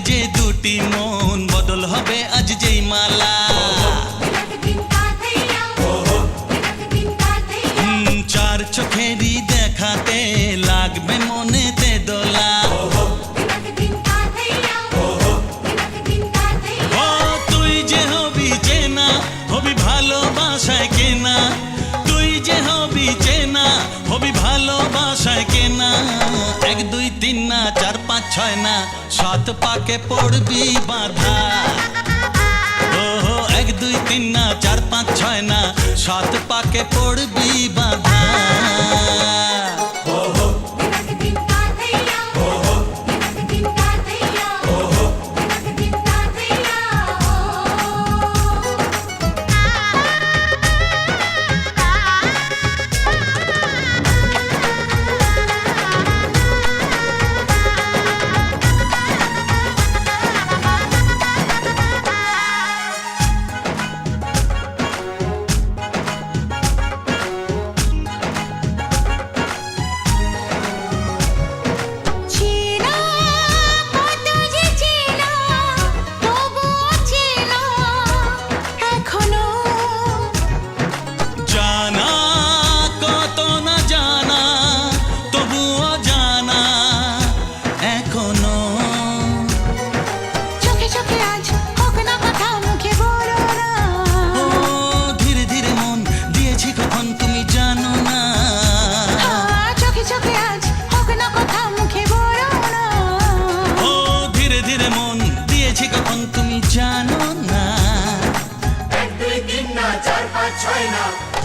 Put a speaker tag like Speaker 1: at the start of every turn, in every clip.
Speaker 1: যে দুটি মন বদল হবে আজ যেই মালা চার চোখেরই দেখাতে লাগবে মনেতে দোলা ও তুই যে হবি চেনা হবি ভালোবাসায় কেনা তুই যে হবি চেনা হবি ভালোবাসায় কেনা 1 2 3 না 4 5 6 না 7 পাকে পড়বি বাঁধা ও 1 2 3 না 4 5 6 না 7 পাকে পড়বি বাঁধা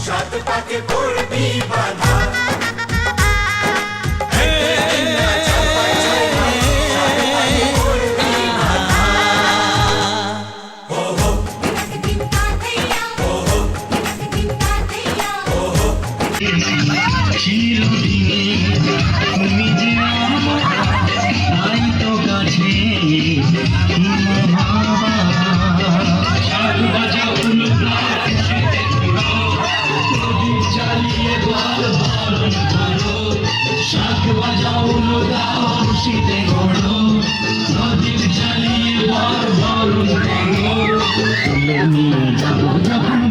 Speaker 2: সাত পাকে পড়বি বাঁধা
Speaker 3: Let me